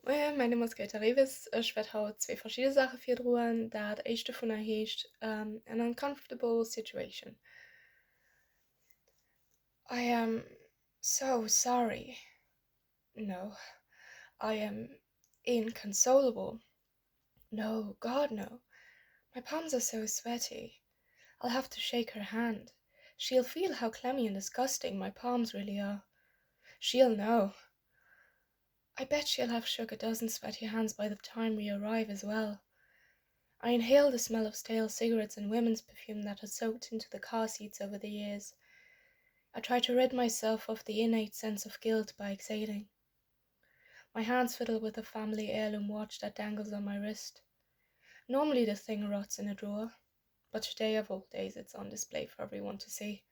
Meine Name ist Greta Reavis. Ich werde heute zwei verschiedene Sachen für drohen. Das erste von der heißt an uncomfortable situation. I am so sorry. No, I am inconsolable. No, God, no. My palms are so sweaty. I'll have to shake her hand. She'll feel how clammy and disgusting my palms really are. She'll know. I bet she'll have shook a dozen sweaty hands by the time we arrive as well. I inhale the smell of stale cigarettes and women's perfume that has soaked into the car seats over the years. I try to rid myself of the innate sense of guilt by exhaling. My hands fiddle with the family heirloom watch that dangles on my wrist. Normally the thing rots in a drawer, but today of all days it's on display for everyone to see.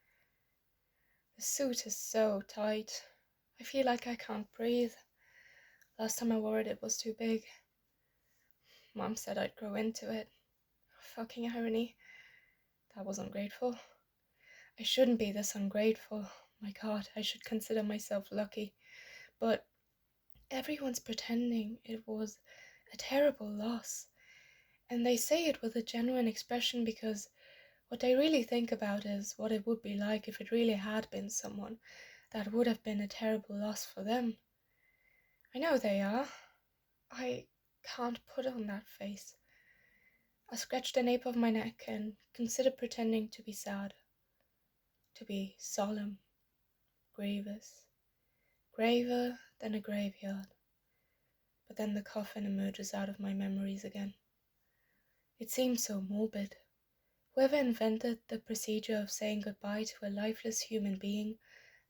The suit is so tight. I feel like I can't breathe. Last time I wore it, it was too big. Mom said I'd grow into it. Fucking irony. That was ungrateful. I shouldn't be this ungrateful. My God, I should consider myself lucky. But everyone's pretending it was a terrible loss. And they say it with a genuine expression because what they really think about is what it would be like if it really had been someone that would have been a terrible loss for them. I know they are. I can't put on that face. I scratch the nape of my neck and consider pretending to be sad, to be solemn, grievous, graver than a graveyard. But then the coffin emerges out of my memories again. It seems so morbid. Whoever invented the procedure of saying goodbye to a lifeless human being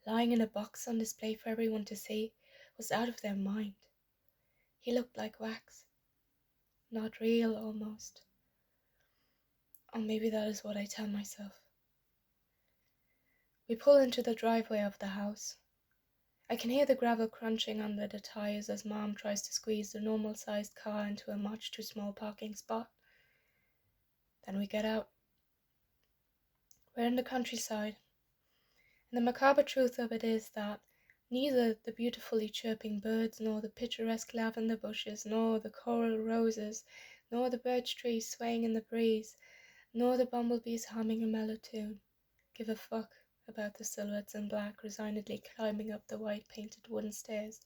lying in a box on display for everyone to see was out of their mind. He looked like wax. Not real, almost. Or maybe that is what I tell myself. We pull into the driveway of the house. I can hear the gravel crunching under the tires as Mom tries to squeeze the normal-sized car into a much too small parking spot. Then we get out. We're in the countryside, and the macabre truth of it is that neither the beautifully chirping birds, nor the picturesque lavender bushes, nor the coral roses, nor the birch trees swaying in the breeze, nor the bumblebees humming a mellow tune give a fuck about the silhouettes in black resignedly climbing up the white painted wooden stairs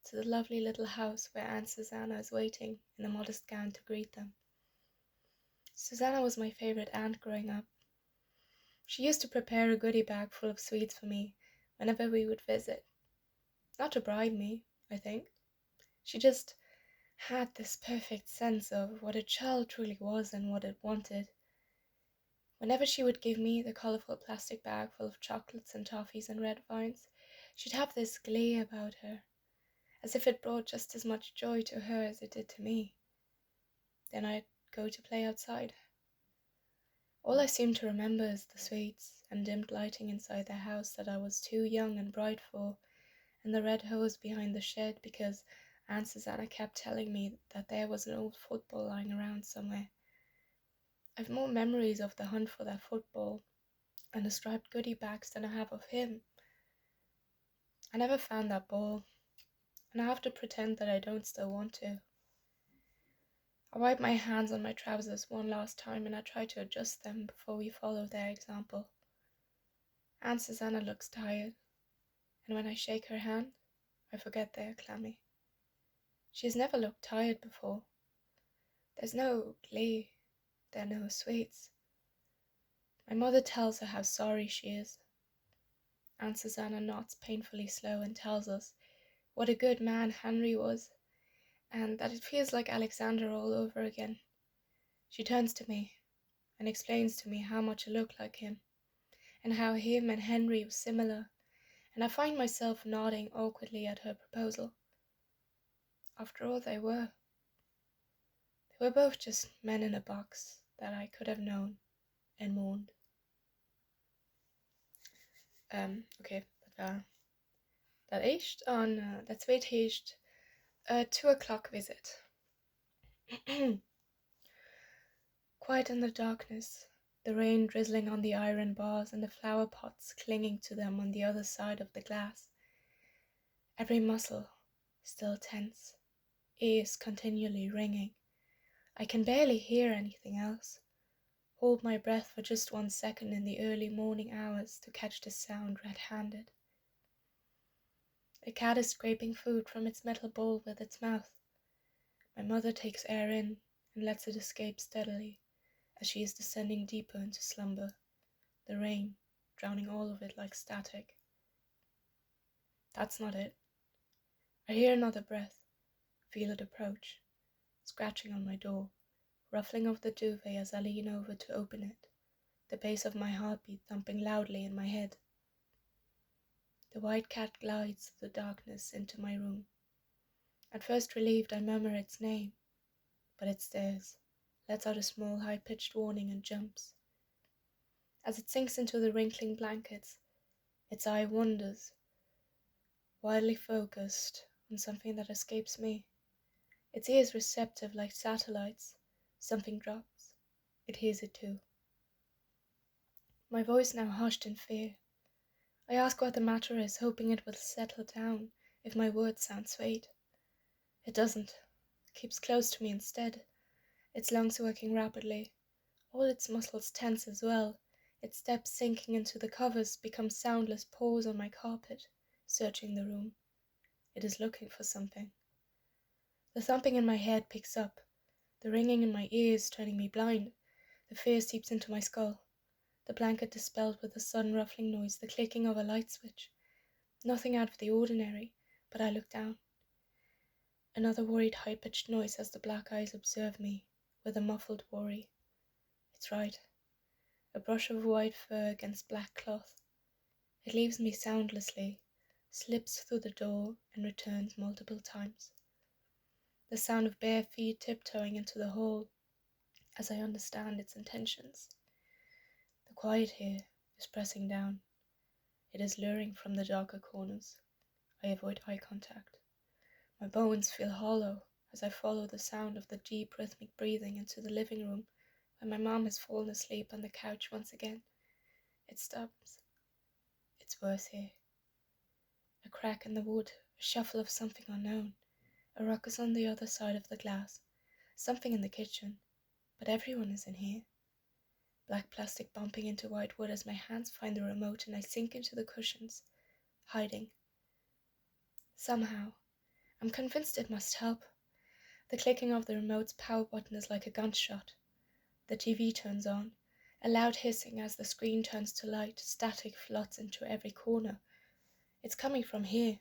to the lovely little house where Aunt Susanna is waiting in a modest gown to greet them. Susanna was my favourite aunt growing up. She used to prepare a goodie bag full of sweets for me whenever we would visit. Not to bribe me, I think. She just had this perfect sense of what a child truly was and what it wanted. Whenever she would give me the colourful plastic bag full of chocolates and toffees and red vines, she'd have this glee about her, as if it brought just as much joy to her as it did to me. Then I'd go to play outside. All I seem to remember is the sweets and dimmed lighting inside their house that I was too young and bright for, and the red hose behind the shed because Aunt Susanna kept telling me that there was an old football lying around somewhere. I've more memories of the hunt for that football and the striped goodie bags than I have of him. I never found that ball, and I have to pretend that I don't still want to. I wipe my hands on my trousers one last time and I try to adjust them before we follow their example. Aunt Susanna looks tired, and when I shake her hand, I forget they are clammy. She has never looked tired before. There's no glee, there are no sweets. My mother tells her how sorry she is. Aunt Susanna nods painfully slow and tells us what a good man Henry was, and that it feels like Alexander all over again. She turns to me and explains to me how much I look like him, and how him and Henry were similar, and I find myself nodding awkwardly at her proposal. After all, they were. They were both just men in a box that I could have known and mourned. Oké, dat eerst aan dat tweede heest 2 o'clock visit. Quiet in the darkness, the rain drizzling on the iron bars and the flower pots clinging to them on the other side of the glass. Every muscle still tense. ears continually ringing. I can barely hear anything else. Hold my breath for just 1 second in the early morning hours to catch the sound red-handed. A cat is scraping food from its metal bowl with its mouth. My mother takes air in and lets it escape steadily as she is descending deeper into slumber, the rain drowning all of it like static. That's not it. I hear another breath, feel it approach, scratching on my door, ruffling of the duvet as I lean over to open it, the bass of my heartbeat thumping loudly in my head. The white cat glides through the darkness into my room. At first relieved, I murmur its name, but it stares, lets out a small high-pitched warning and jumps. As it sinks into the wrinkling blankets, its eye wanders, wildly focused on something that escapes me. Its ears receptive like satellites. Something drops. It hears it too. My voice now hushed in fear. I ask what the matter is, hoping it will settle down if my words sound swayed. It doesn't. It keeps close to me instead, its lungs working rapidly, all its muscles tense as well, its steps sinking into the covers become soundless paws on my carpet, searching the room. It is looking for something. The thumping in my head picks up, the ringing in my ears turning me blind. The fear seeps into my skull. The blanket dispelled with a sudden ruffling noise, the clicking of a light switch. Nothing out of the ordinary, but I look down. Another worried high-pitched noise as the black eyes observe me, with a muffled worry. It's right. A brush of white fur against black cloth. It leaves me soundlessly, slips through the door, and returns multiple times. The sound of bare feet tiptoeing into the hall, as I understand its intentions. The quiet here is pressing down. It is luring from the darker corners. I avoid eye contact. My bones feel hollow as I follow the sound of the deep rhythmic breathing into the living room where my mom has fallen asleep on the couch once again. It stops. It's worse here. A crack in the wood, a shuffle of something unknown, a ruckus on the other side of the glass, something in the kitchen, but everyone is in here. Black plastic bumping into white wood as my hands find the remote and I sink into the cushions, hiding. Somehow, I'm convinced it must help. The clicking of the remote's power button is like a gunshot. The TV turns on, a loud hissing as the screen turns to light, static floods into every corner. It's coming from here.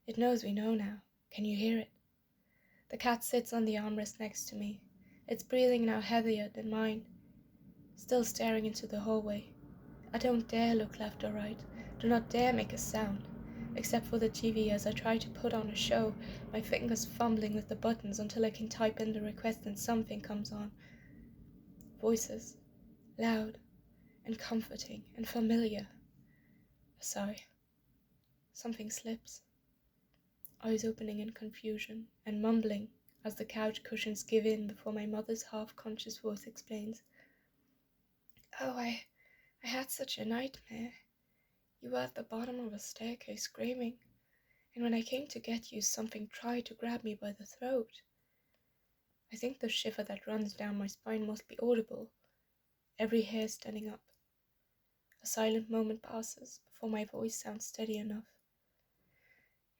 It knows we know now. Can you hear it? The cat sits on the armrest next to me, its breathing now heavier than mine, still staring into the hallway. I don't dare look left or right, do not dare make a sound, except for the TV as I try to put on a show, my fingers fumbling with the buttons until I can type in the request and something comes on. Voices, loud and comforting and familiar. A sigh. Something slips. Eyes opening in confusion and mumbling as the couch cushions give in before my mother's half-conscious voice explains. Oh, I had such a nightmare. You were at the bottom of a staircase screaming, and when I came to get you, something tried to grab me by the throat. I think the shiver that runs down my spine must be audible, every hair standing up. A silent moment passes before my voice sounds steady enough.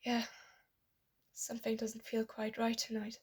Yeah, something doesn't feel quite right tonight.